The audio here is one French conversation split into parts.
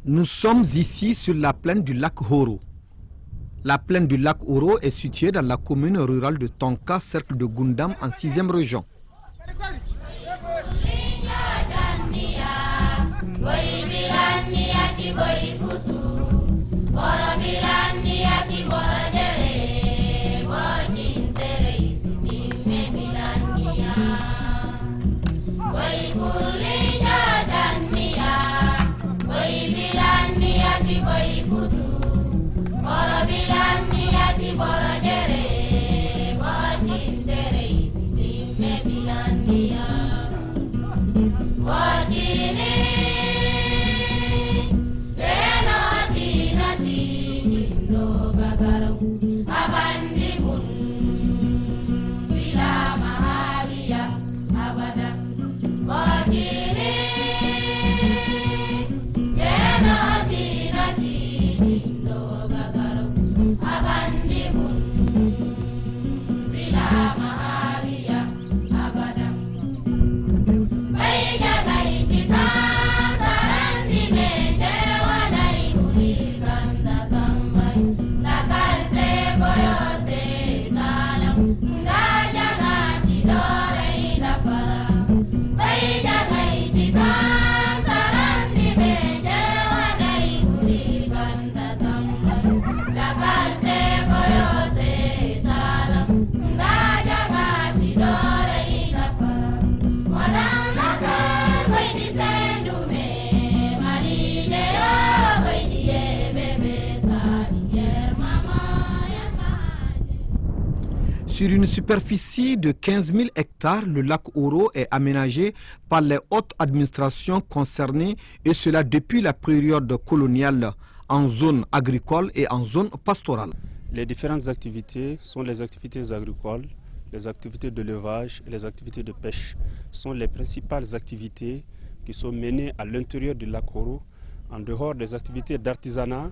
Nous sommes ici sur la plaine du lac Horo. La plaine du lac Horo est située dans la commune rurale de Tonka, cercle de Gundam, en 6e région. Sur une superficie de 15 000 hectares, le lac Horo est aménagé par les hautes administrations concernées, et cela depuis la période coloniale, en zone agricole et en zone pastorale. Les différentes activités sont les activités agricoles, les activités d'élevage et les activités de pêche. Sont les principales activités qui sont menées à l'intérieur du lac Horo, en dehors des activités d'artisanat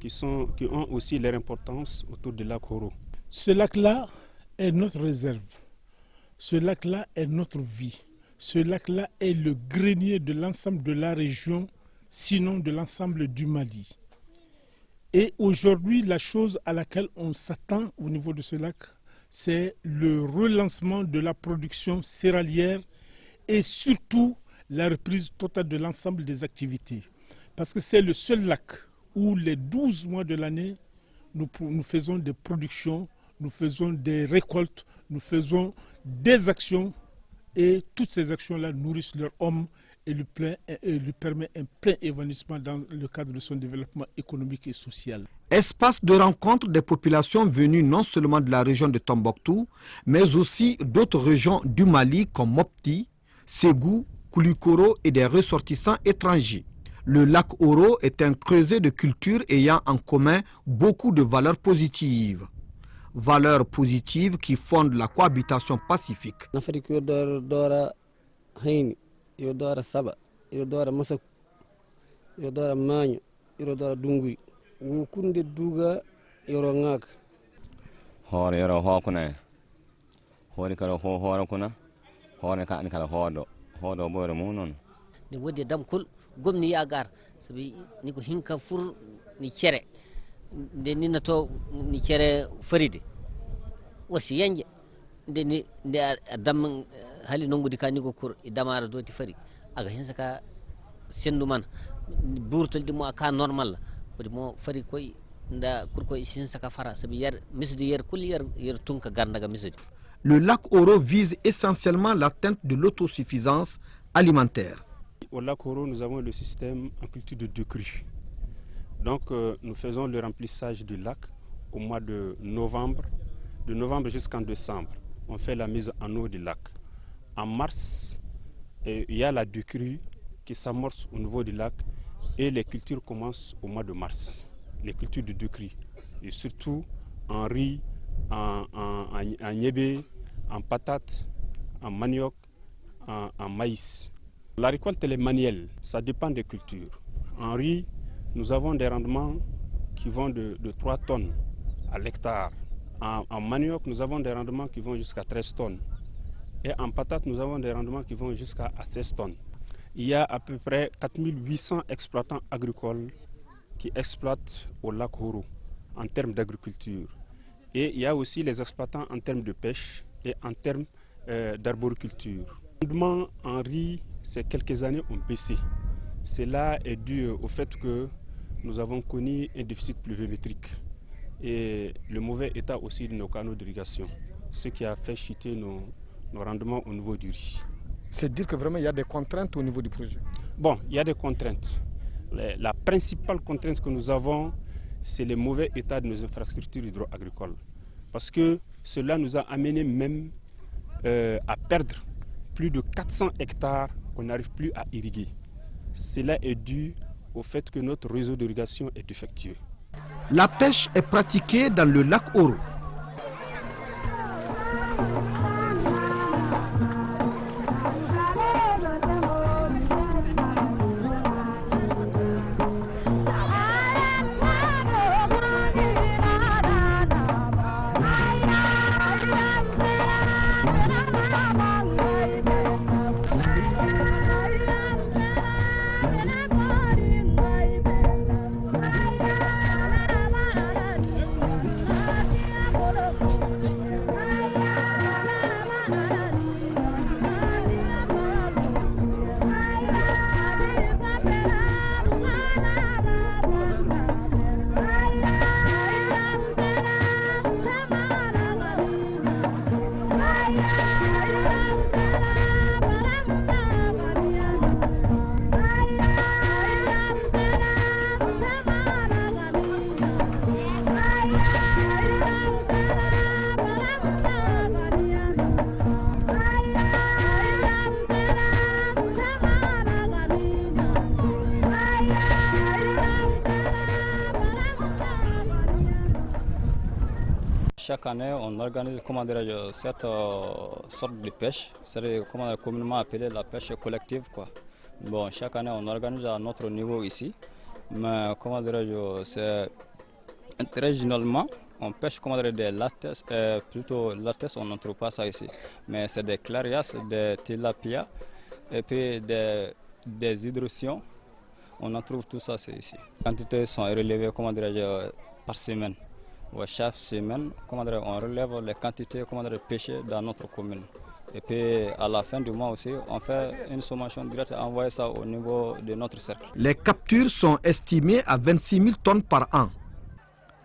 qui ont aussi leur importance autour du lac Horo. Ce lac-là est notre réserve. Ce lac-là est notre vie. Ce lac-là est le grenier de l'ensemble de la région, sinon de l'ensemble du Mali. Et aujourd'hui, la chose à laquelle on s'attend au niveau de ce lac, c'est le relancement de la production céréalière et surtout la reprise totale de l'ensemble des activités. Parce que c'est le seul lac où les 12 mois de l'année, nous faisons des productions, nous faisons des récoltes, nous faisons des actions, et toutes ces actions-là nourrissent leur homme et lui permettent un plein évanouissement dans le cadre de son développement économique et social. Espace de rencontre des populations venues non seulement de la région de Tombouctou, mais aussi d'autres régions du Mali comme Mopti, Ségou, Koulikoro et des ressortissants étrangers. Le lac Horo est un creuset de culture ayant en commun beaucoup de valeurs positives. Valeurs positives qui fondent la cohabitation pacifique. gomni yagar sabi ni ko hinka fur ni cere de ni nato ni cere faride wasi yanje de ni de dam hali nongudi kani ko kur damara doti fari aga hen saka sendu man burtolde mo ka normal wadi mo fari koy nda kur koy sin saka fara sabi yer misdi yer kul yer tunka gandaga misdi. Le lac Horo vise essentiellement l'atteinte de l'autosuffisance alimentaire. Au lac Horo, nous avons le système en culture de 2 crues. Donc nous faisons le remplissage du lac au mois de novembre jusqu'en décembre. On fait la mise en eau du lac. En mars, il y a la 2 crues qui s'amorce au niveau du lac et les cultures commencent au mois de mars. Les cultures de 2 crues. Et surtout en riz, en niébé, en patates, en manioc, en maïs. La récolte elle est manuelle, ça dépend des cultures. En riz, nous avons des rendements qui vont de 3 tonnes à l'hectare. En manioc, nous avons des rendements qui vont jusqu'à 13 tonnes. Et en patates, nous avons des rendements qui vont jusqu'à 16 tonnes. il y a à peu près 4800 exploitants agricoles qui exploitent au lac Horo en termes d'agriculture. Et il y a aussi les exploitants en termes de pêche et en termes d'arboriculture. Les rendements en riz, ces quelques années, ont baissé. Cela est dû au fait que nous avons connu un déficit pluviométrique et le mauvais état aussi de nos canaux d'irrigation, ce qui a fait chuter nos rendements au niveau du riz. C'est dire que vraiment il y a des contraintes au niveau du projet. Bon, il y a des contraintes. La principale contrainte que nous avons, c'est le mauvais état de nos infrastructures hydro-agricoles. Parce que cela nous a amené même à perdre plus de 400 hectares qu'on n'arrive plus à irriguer. Cela est dû au fait que notre réseau d'irrigation est défectueux. La pêche est pratiquée dans le lac Horo. Chaque année, on organise cette sorte de pêche, c'est communément appelé la pêche collective, quoi. Bon, chaque année, on organise à notre niveau ici, mais c'est très généralement, on pêche des lattes, plutôt lattes, on ne trouve pas ça ici, mais c'est des clarias, des tilapia et puis des hydrocions, on en trouve tout ça ici. Les quantités sont relevées par semaine. Chaque semaine, on relève les quantités pêchées dans notre commune. Et puis à la fin du mois aussi, on fait une sommation directe et envoie ça au niveau de notre cercle. Les captures sont estimées à 26 000 tonnes par an.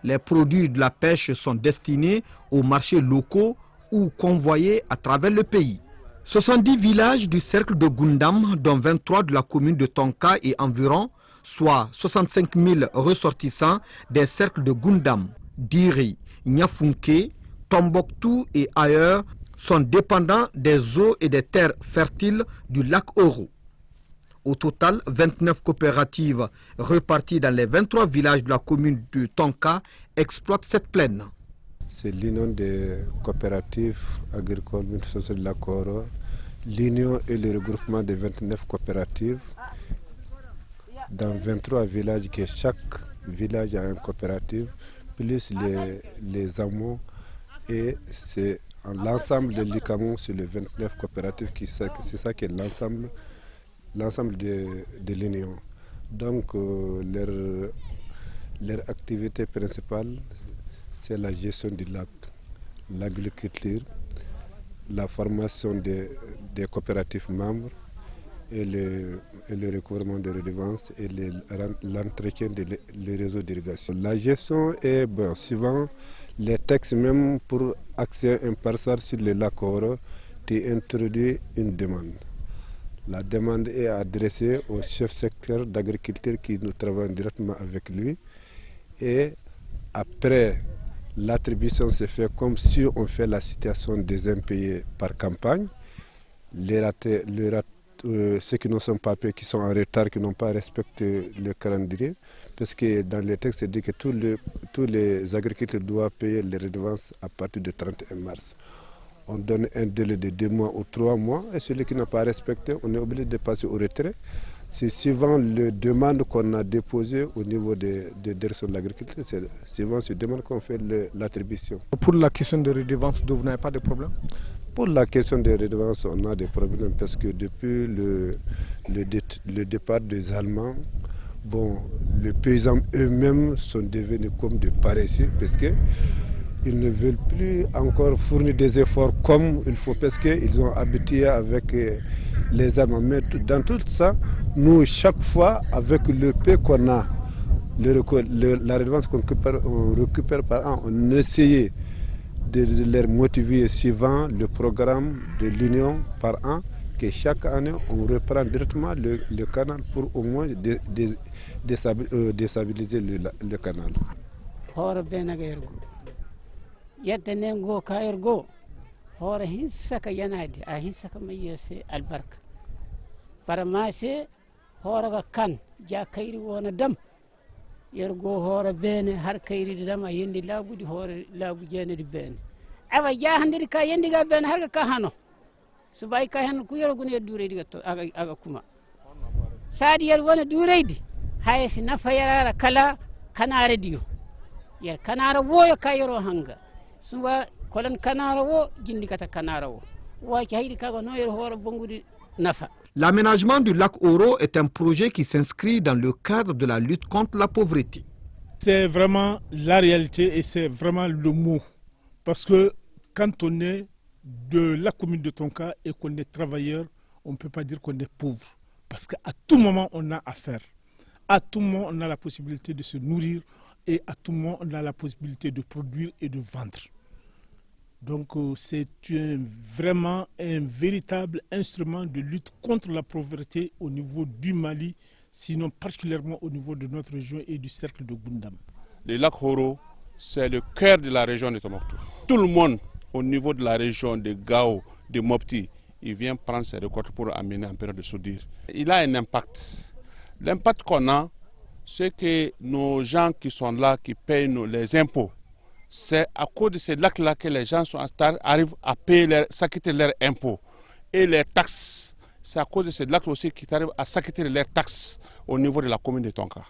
Les produits de la pêche sont destinés aux marchés locaux ou convoyés à travers le pays. 70 villages du cercle de Gundam, dont 23 de la commune de Tonka et environ, soit 65 000 ressortissants des cercles de Gundam, Diri, Nyafunke, Tombouctou et ailleurs sont dépendants des eaux et des terres fertiles du lac Horo. Au total, 29 coopératives reparties dans les 23 villages de la commune de Tonka exploitent cette plaine. C'est l'union des coopératives agricoles de lac Horo, l'union et le regroupement de 29 coopératives dans 23 villages, que chaque village a une coopérative, plus les hameaux, et c'est l'ensemble de l'ICAMO sur les 29 coopératives, c'est ça qui est l'ensemble de l'Union. Donc leur activité principale, c'est la gestion du lac, l'agriculture, la formation des coopératives membres et le recouvrement des redevances et l'entretien des réseaux d'irrigation. La gestion est, suivant les textes, même pour accéder à un parcelle sur le lac Horo, tu introduis une demande. La demande est adressée au chef secteur d'agriculture qui nous travaille directement avec lui, et après l'attribution se fait comme si on fait la citation des impayés par campagne. Ceux qui ne sont pas payés, qui sont en retard, qui n'ont pas respecté le calendrier, parce que dans le texte, c'est dit que tous les agriculteurs doivent payer les redevances à partir du 31 mars. On donne un délai de 2 mois ou 3 mois, et celui qui n'a pas respecté, on est obligé de passer au retrait. c'est suivant les demandes qu'on a déposées au niveau des directions de l'agriculture, c'est suivant ces demandes qu'on fait l'attribution. Pour la question de redevance, vous n'avez pas de problème? Pour la question des redevances, on a des problèmes parce que depuis le départ des Allemands, bon, les paysans eux-mêmes sont devenus comme des paresseux parce qu'ils ne veulent plus encore fournir des efforts comme il faut parce qu'ils ont habitué avec les Allemands. Mais dans tout ça, nous, chaque fois, avec le peu qu'on a, la redevance qu'on récupère par an, on essayait de les motiver suivant le programme de l'Union par an, que chaque année on reprend directement le canal pour au moins déstabiliser le canal. yergo hoore beene har kayride dama yendi laabudi hoore laabu jeenedi beene awa jahandiri ka yendiga beene har ka hano so bay ka hen ku yoro gune dureydi gatto aga kuma saadi yer wona dureydi haysi nafa yarara kala kanare diyo yer kanara woyo ka yoro hanga suwa kolon kanara wo jindi kata kanara wo waaki haydi kago no yer hoore bongudi nafa. L'aménagement du lac Oro est un projet qui s'inscrit dans le cadre de la lutte contre la pauvreté. C'est vraiment la réalité et c'est vraiment le mot. Parce que quand on est de la commune de Tonka et qu'on est travailleur, on ne peut pas dire qu'on est pauvre. Parce qu'à tout moment, on a à faire. À tout moment, on a la possibilité de se nourrir et à tout moment, on a la possibilité de produire et de vendre. Donc c'est vraiment un véritable instrument de lutte contre la pauvreté au niveau du Mali, sinon particulièrement au niveau de notre région et du cercle de Gundam. Le lac Oro, c'est le cœur de la région de Tombouctou. Tout le monde au niveau de la région de Gao, de Mopti, il vient prendre ses récoltes pour amener en période de soudure. Il a un impact. L'impact qu'on a, c'est que nos gens qui sont là, qui payent les impôts, c'est à cause de ces lacs-là que les gens arrivent à payer, s'acquitter leurs impôts et les taxes. C'est à cause de ces lacs aussi qu'ils arrivent à s'acquitter leurs taxes au niveau de la commune de Tonka.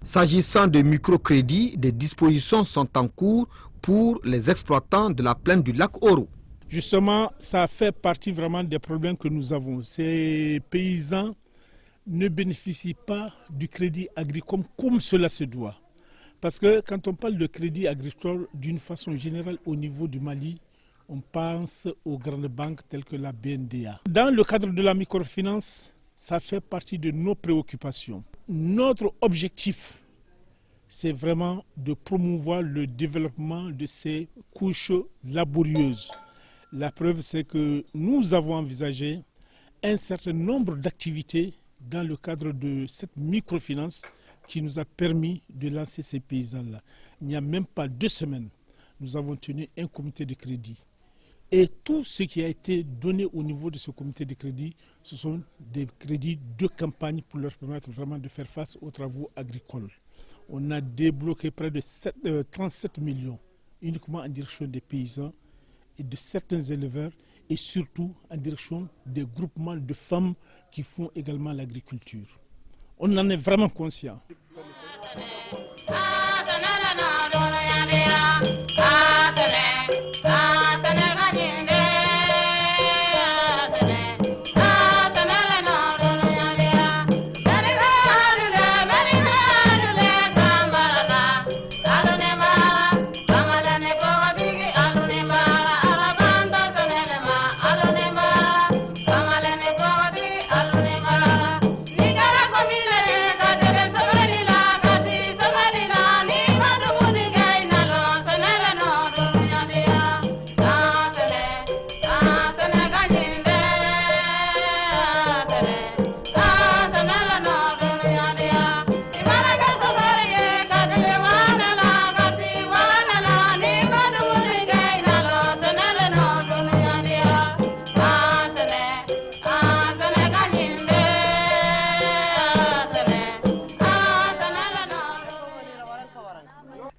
S'agissant de microcrédits, des dispositions sont en cours pour les exploitants de la plaine du lac Oro. Justement, ça fait partie vraiment des problèmes que nous avons. Ces paysans ne bénéficient pas du crédit agricole comme cela se doit. Parce que quand on parle de crédit agricole d'une façon générale au niveau du Mali, on pense aux grandes banques telles que la BNDA. Dans le cadre de la microfinance, ça fait partie de nos préoccupations. Notre objectif, c'est vraiment de promouvoir le développement de ces couches laborieuses. La preuve, c'est que nous avons envisagé un certain nombre d'activités dans le cadre de cette microfinance qui nous a permis de lancer ces paysans-là. Il n'y a même pas 2 semaines, nous avons tenu un comité de crédit. Et tout ce qui a été donné au niveau de ce comité de crédit, ce sont des crédits de campagne pour leur permettre vraiment de faire face aux travaux agricoles. On a débloqué près de 37 millions uniquement en direction des paysans et de certains éleveurs et surtout en direction des groupements de femmes qui font également l'agriculture. On en est vraiment conscient.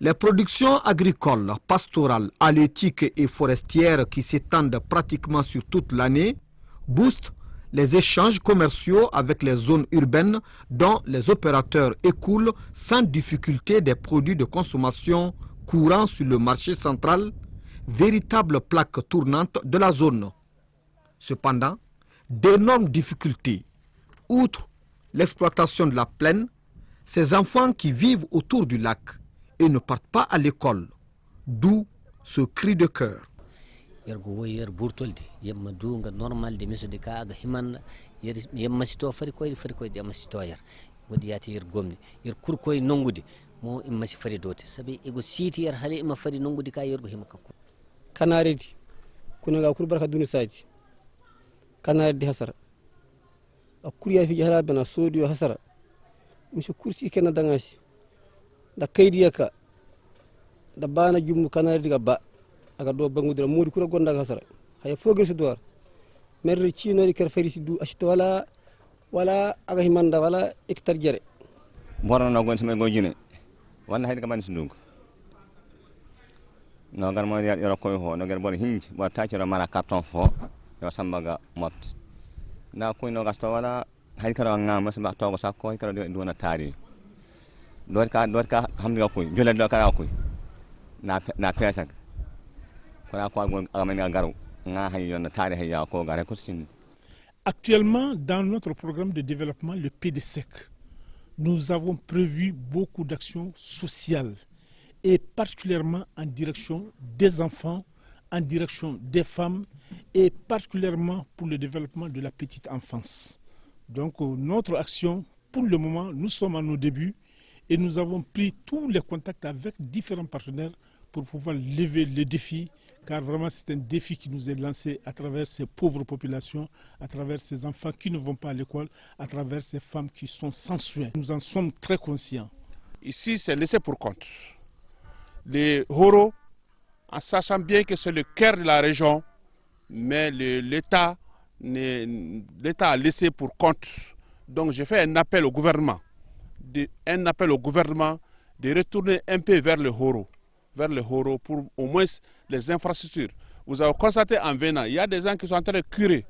Les productions agricoles, pastorales, halieutiques et forestières qui s'étendent pratiquement sur toute l'année boostent les échanges commerciaux avec les zones urbaines dont les opérateurs écoulent sans difficulté des produits de consommation courants sur le marché central, véritable plaque tournante de la zone. Cependant, d'énormes difficultés. Outre l'exploitation de la plaine, ces enfants qui vivent autour du lac et ne partent pas à l'école, d'où ce cri de cœur. Kanaridi kunaga kurbarka dunisaji kanaridi hasara akuriya fi jahara bana sodiyo hasara mishi kursi kenan dangashi da kaidiyaka da bana jumu kanaridi ga ba aga do bangudira modi kura gonda hasara haya fogir su duwar merri chino ri kerferi si du ashto wala aga himanda wala hectare jere borno na gon sama gojine wala hayde kamani sundungo no gar mo yoro koy ho no gar bon hinji bo taaciro mala carton fo yo sambaga mot na koy no gasto wala hay kala ngama sama to sa ko kala do na tari do ka hamdi ga koy jole do kala koy na pesa ko ko gon amana garu nga hay yo na tari hay ya ko gare ko sin. Actuellement, dans notre programme de développement, le PDSEC, nous avons prévu beaucoup d'actions sociales et particulièrement en direction des enfants, en direction des femmes et particulièrement pour le développement de la petite enfance. Donc notre action, pour le moment, nous sommes à nos débuts et nous avons pris tous les contacts avec différents partenaires pour pouvoir lever le défi, car vraiment c'est un défi qui nous est lancé à travers ces pauvres populations, à travers ces enfants qui ne vont pas à l'école, à travers ces femmes qui sont sans soins. Nous en sommes très conscients. Ici, c'est laissé pour compte. Les Horo, en sachant bien que c'est le cœur de la région, mais l'État a laissé pour compte. Donc j'ai fait un appel au gouvernement de retourner un peu vers le Horo pour au moins les infrastructures. Vous avez constaté en venant, il y a des gens qui sont en train de curer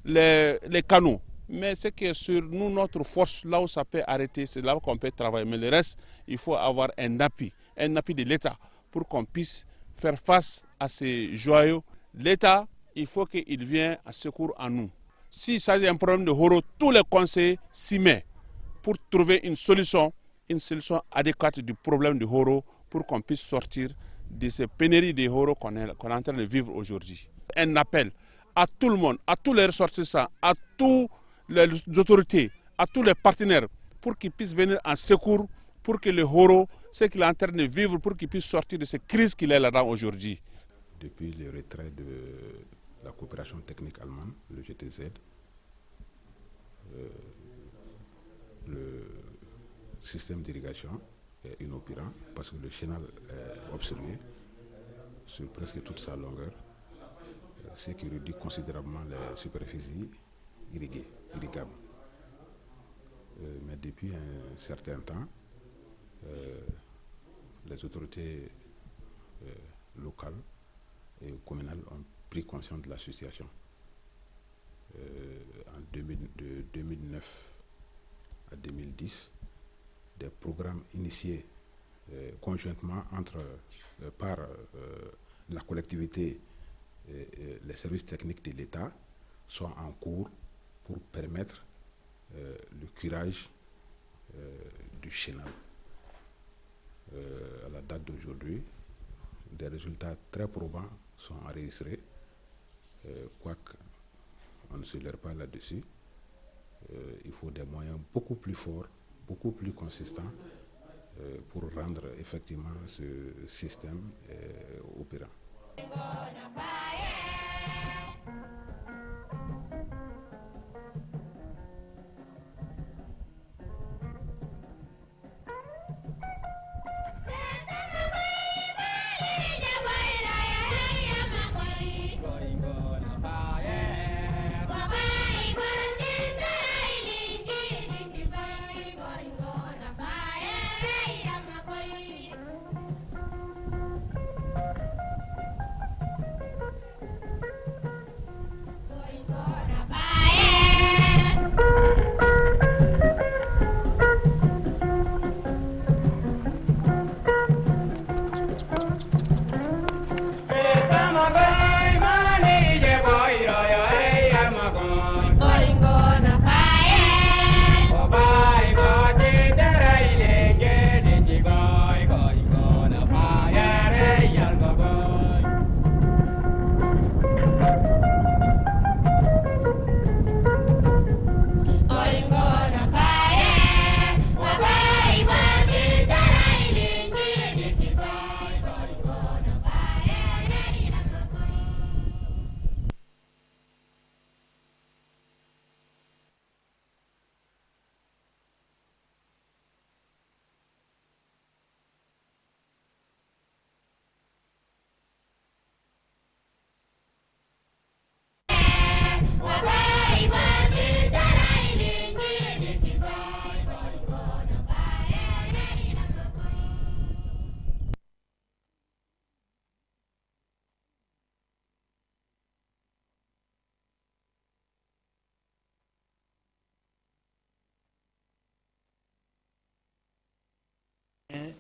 les canaux. Mais c'est que sur nous, notre force, là où ça peut arrêter, c'est là qu'on peut travailler. Mais le reste, il faut avoir un appui de l'État pour qu'on puisse faire face à ces joyaux. L'État, il faut qu'il vienne à secours à nous. S'il s'agit d'un problème de Horo, tous les conseillers s'y mettent pour trouver une solution adéquate du problème de Horo pour qu'on puisse sortir de ces pénuries de Horo qu'on est en train de vivre aujourd'hui. Un appel à tout le monde, à tous les ressortissants, à toutes les autorités, à tous les partenaires pour qu'ils puissent venir en secours pour que le Horo, ce qu'il est en train de vivre, pour qu'il puisse sortir de cette crise qu'il est là-dedans aujourd'hui. Depuis le retrait de la coopération technique allemande, le GTZ, le système d'irrigation est inopérant parce que le chenal est observé sur presque toute sa longueur, ce qui réduit considérablement les superficies irrigables. Mais depuis un certain temps, les autorités locales et communales ont pris conscience de la situation. De 2009 à 2010, des programmes initiés conjointement par la collectivité et les services techniques de l'État sont en cours pour permettre le curage du chenal. À la date d'aujourd'hui, des résultats très probants sont enregistrés, quoique on ne se leurre pas là-dessus. Il faut des moyens beaucoup plus forts, beaucoup plus consistants pour rendre effectivement ce système opérant.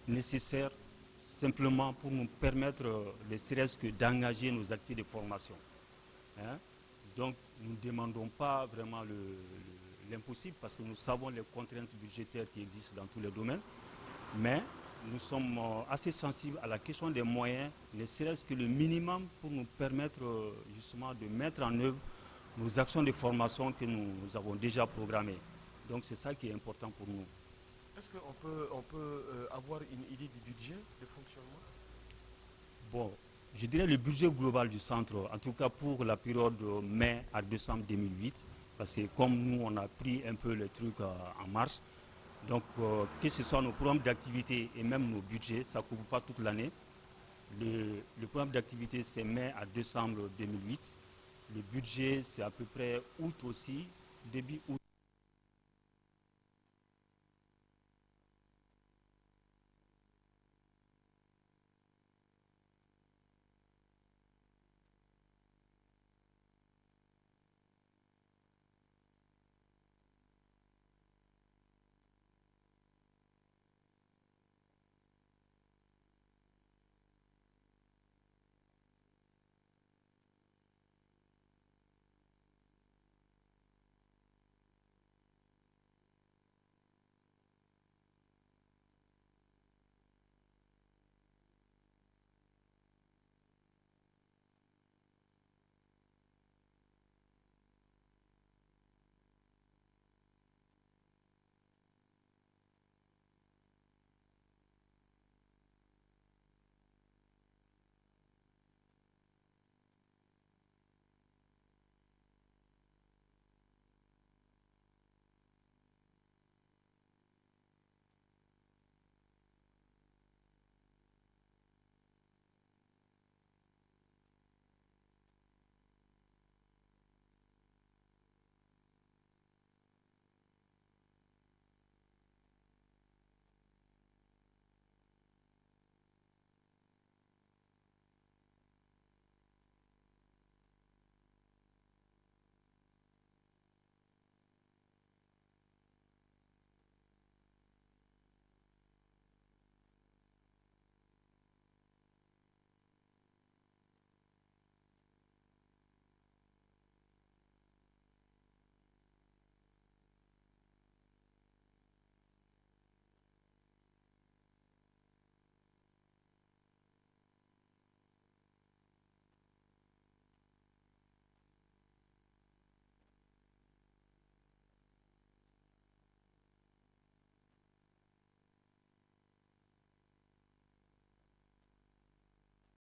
nécessaires simplement pour nous permettre, ne serait-ce que d'engager nos activités de formation. Hein? Donc, nous ne demandons pas vraiment l'impossible parce que nous savons les contraintes budgétaires qui existent dans tous les domaines, mais nous sommes assez sensibles à la question des moyens, ne serait-ce que le minimum pour nous permettre justement de mettre en œuvre nos actions de formation que nous avons déjà programmées. Donc c'est ça qui est important pour nous. Est-ce qu'on peut avoir une idée du budget de fonctionnement? Bon, je dirais le budget global du centre, en tout cas pour la période de mai à décembre 2008, parce que comme nous on a pris un peu les trucs en marche, donc que ce soit nos programmes d'activité et même nos budgets, ça ne couvre pas toute l'année. Le programme d'activité c'est mai à décembre 2008, le budget c'est à peu près août aussi, début août.